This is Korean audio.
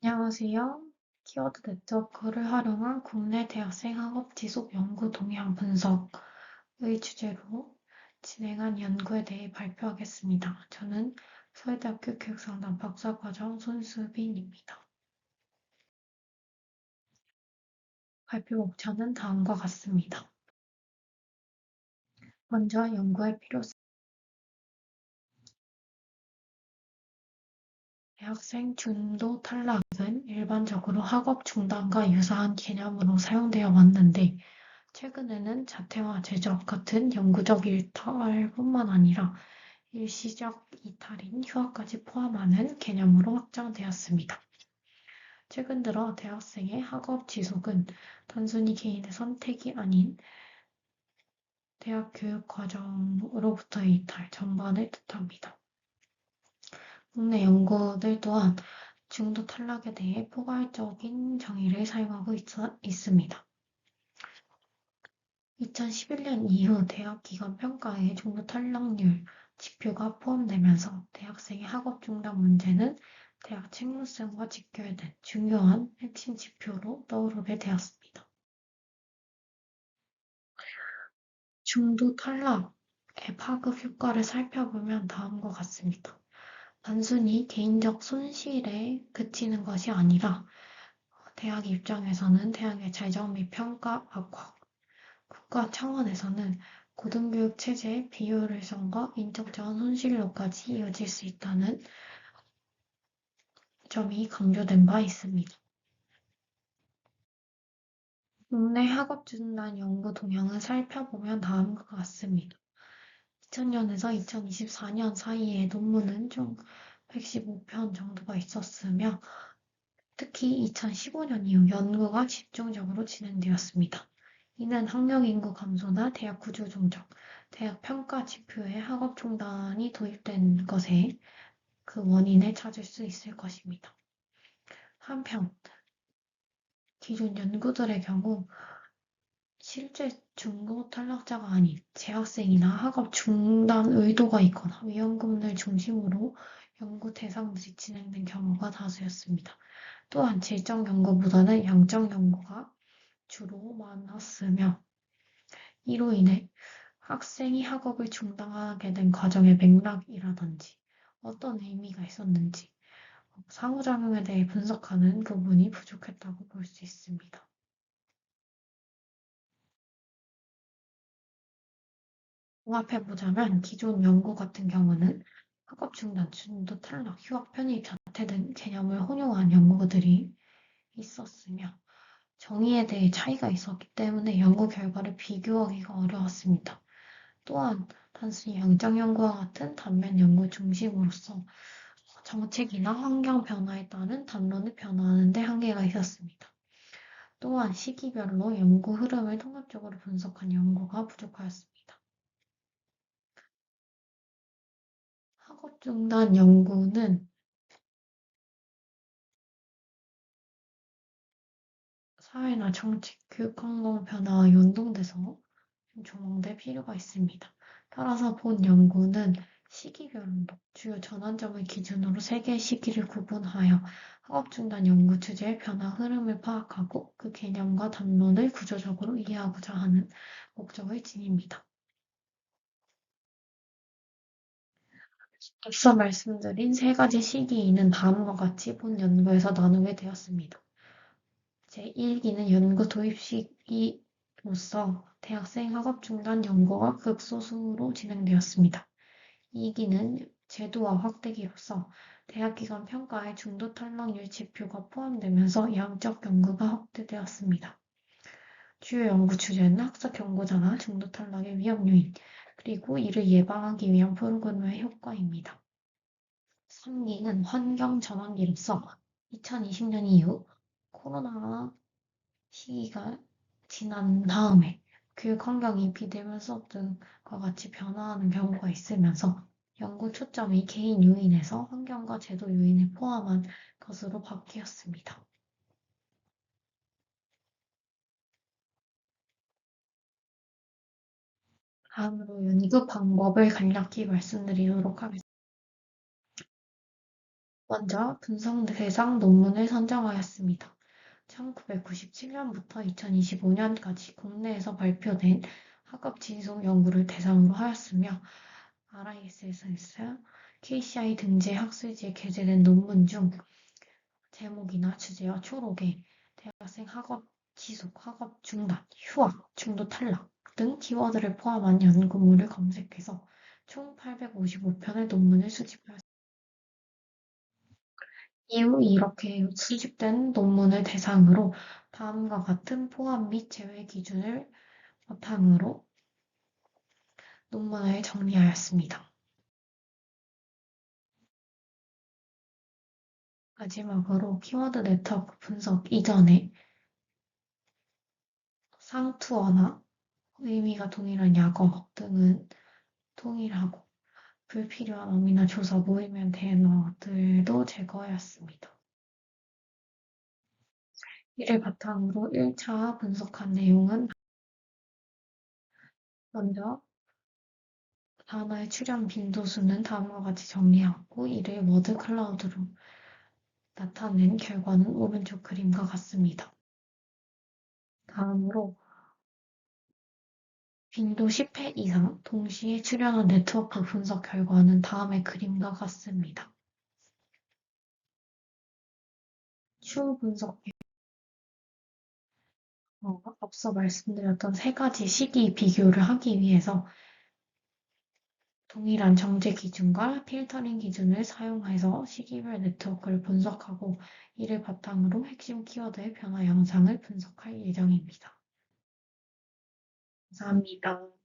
안녕하세요. 키워드 네트워크를 활용한 국내 대학생 학업 지속 연구 동향 분석의 주제로 진행한 연구에 대해 발표하겠습니다. 저는 서울대학교 교육상담 박사과정 손수빈입니다. 발표 목차는 다음과 같습니다. 먼저 연구의 필요성, 대학생 중도 탈락은 일반적으로 학업 중단과 유사한 개념으로 사용되어 왔는데 최근에는 자퇴와 재적 같은 영구적 일탈뿐만 아니라 일시적 이탈인 휴학까지 포함하는 개념으로 확장되었습니다. 최근 들어 대학생의 학업 지속은 단순히 개인의 선택이 아닌 대학 교육 과정으로부터의 이탈 전반을 뜻합니다. 국내 연구들 또한 중도 탈락에 대해 포괄적인 정의를 사용하고 있습니다. 2011년 이후 대학 기관 평가에 중도 탈락률 지표가 포함되면서 대학생의 학업 중단 문제는 대학 책무성과 직결된 중요한 핵심 지표로 떠오르게 되었습니다. 중도 탈락의 파급 효과를 살펴보면 다음과 같습니다. 단순히 개인적 손실에 그치는 것이 아니라 대학 입장에서는 대학의 재정 및 평가 악화, 국가 차원에서는 고등교육 체제의 비효율성과 인적 자원 손실로까지 이어질 수 있다는 점이 강조된 바 있습니다. 국내 학업 중단 연구 동향을 살펴보면 다음과 같습니다. 2000년에서 2024년 사이에 논문은 총 115편 정도가 있었으며 특히 2015년 이후 연구가 집중적으로 진행되었습니다. 이는 학령 인구 감소나 대학 구조 조정, 대학 평가 지표에 학업 중단이 도입된 것에 그 원인을 찾을 수 있을 것입니다. 한편 기존 연구들의 경우 실제 중도 탈락자가 아닌 재학생이나 학업 중단 의도가 있거나 위험군을 중심으로 연구 대상들이 진행된 경우가 다수였습니다. 또한 질적 연구보다는 양적 연구가 주로 많았으며 이로 인해 학생이 학업을 중단하게 된 과정의 맥락이라든지 어떤 의미가 있었는지 상호작용에 대해 분석하는 부분이 부족했다고 볼 수 있습니다. 종합해보자면 기존 연구 같은 경우는 학업 중단, 중도 탈락, 휴학, 편입, 자퇴 등 개념을 혼용한 연구들이 있었으며 정의에 대해 차이가 있었기 때문에 연구 결과를 비교하기가 어려웠습니다. 또한 단순히 양적 연구와 같은 단면 연구 중심으로서 정책이나 환경 변화에 따른 담론을 변화하는 데 한계가 있었습니다. 또한 시기별로 연구 흐름을 통합적으로 분석한 연구가 부족하였습니다. 학업 중단 연구는 사회나 정책, 교육 환경 변화와 연동돼서 조망될 필요가 있습니다. 따라서 본 연구는 시기별로 주요 전환점을 기준으로 세 개의 시기를 구분하여 학업 중단 연구 주제의 변화 흐름을 파악하고 그 개념과 담론을 구조적으로 이해하고자 하는 목적을 지닙니다. 앞서 말씀드린 세 가지 시기는 다음과 같이 본 연구에서 나누게 되었습니다. 제1기는 연구 도입 시기로서 대학생 학업 중단 연구가 극소수로 진행되었습니다. 2기는 제도화 확대기로서 대학기관 평가에 중도 탈락률 지표가 포함되면서 양적 연구가 확대되었습니다. 주요 연구 주제는 학습 경고자나 중도 탈락의 위험 요인, 그리고 이를 예방하기 위한 프로그램의 효과입니다. 3기는 환경 전환기로서 2020년 이후 코로나 시기가 지난 다음에 교육 환경이 비대면 수업 등과 같이 변화하는 경우가 있으면서 연구 초점이 개인 요인에서 환경과 제도 요인을 포함한 것으로 바뀌었습니다. 다음으로 연구 방법을 간략히 말씀드리도록 하겠습니다. 먼저 분석 대상 논문을 선정하였습니다. 1997년부터 2025년까지 국내에서 발표된 학업 진속 연구를 대상으로 하였으며 RISS, KCI 등재 학술지에 게재된 논문 중 제목이나 주제와 초록에 대학생 학업 지속, 학업 중단, 휴학, 중도 탈락 등 키워드를 포함한 연구물을 검색해서 총 855편의 논문을 수집하였습니다. 이후 이렇게 수집된 논문을 대상으로 다음과 같은 포함 및 제외 기준을 바탕으로 논문을 정리하였습니다. 마지막으로 키워드 네트워크 분석 이전에 상투어나 의미가 동일한 약어 등은 통일하고 불필요한 어미나 조사, 모의면 단어들도 제거하였습니다. 이를 바탕으로 1차 분석한 내용은 먼저 단어의 출현 빈도수는 다음과 같이 정리하고 이를 워드 클라우드로 나타낸 결과는 오른쪽 그림과 같습니다. 다음으로 빈도 10회 이상 동시에 출현한 네트워크 분석 결과는 다음의 그림과 같습니다. 추후 분석 앞서 말씀드렸던 세 가지 시기 비교를 하기 위해서 동일한 정제 기준과 필터링 기준을 사용해서 시기별 네트워크를 분석하고 이를 바탕으로 핵심 키워드의 변화 양상을 분석할 예정입니다. 감사합니다.